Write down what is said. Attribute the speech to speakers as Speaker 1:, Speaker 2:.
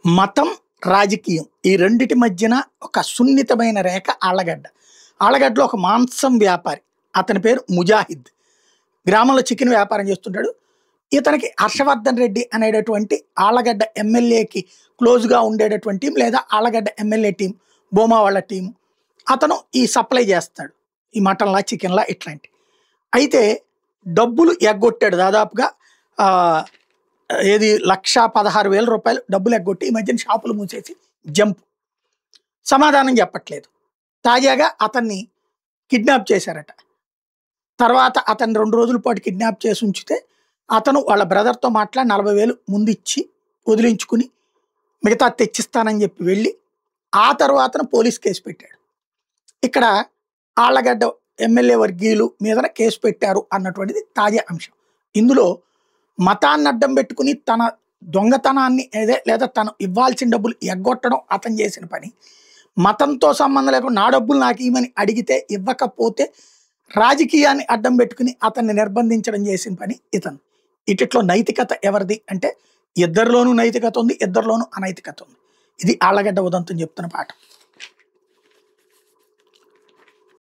Speaker 1: మతం, రాజకీయం ఈ రెండిటి మధ్యన ఒక సున్నితమైన రేఖ ఆళ్ళగడ్డ. ఆళ్ళగడ్డలో ఒక మాంసం వ్యాపారి. అతని పేరు ముజాహిద్. గ్రామంలో చికెన్ వ్యాపారం చేస్తుంటాడు. ఇతనికి హర్షవర్ధన్ రెడ్డి అనేటటువంటి ఆళ్ళగడ్డ ఎమ్మెల్యేకి క్లోజ్‌గా ఉండేటటువంటి టీం, లేదా ఆళ్ళగడ్డ ఎమ్మెల్యే టీం, బోమా వాళ్ళ టీం. అతను ఈ సప్లై చేస్తాడు. ఈ మటన్‌లా, చికెన్‌లా ఇట్లాంటివి. అయితే డబ్బులు ఎగ్గొట్టాడు దాదాపుగా ఆహ్, ఏది రూ. 1,16,000 డబ్బులు ఎగ్గొట్టి ఈ మధ్యన షాపులు మూసేసి జంప్. సమాధానం చెప్పట్లేదు. తాజాగా అతన్ని కిడ్నాప్ చేశారట. తర్వాత అతన్ని 2 రోజుల పాటు కిడ్నాప్ చేసి ఉంచితే అతను వాళ్ళ బ్రదర్‌తో మాట్లాడి 40,000 ముందిచ్చి వదిలించుకుని మిగతాది తెచ్చిస్తానని చెప్పి వెళ్ళి ఆ తర్వాతన పోలీస్ కేసు పెట్టాడు. ఇక్కడ ఆళ్ళగడ్డ ఎమ్మెల్యే వర్గీయులు మీదన కేసు పెట్టారు అన్నటువంటిది తాజా అంశం. ఇందులో మతాన్ని అడ్డం పెట్టుకుని తన దొంగతనాన్ని లేదా తను ఇవ్వాల్సిన డబ్బులు ఎగ్గొట్టడం అతను చేసిన పని. మతంతో సంబంధం లేకుండా నా డబ్బులు నాకు ఇవ్వమని అడిగితే ఇవ్వకపోతే రాజకీయాన్ని అడ్డం పెట్టుకుని అతన్ని నిర్బంధించడం చేసిన పని ఇతను. ఇటిట్లో నైతికత ఎవరిది అంటే ఇద్దరిలోనూ నైతికత ఉంది, ఇద్దరిలోనూ అనైతికత ఉంది. ఇది ఆళ్ళగడ్డ ఉదంతం చెప్తున్న పాఠం.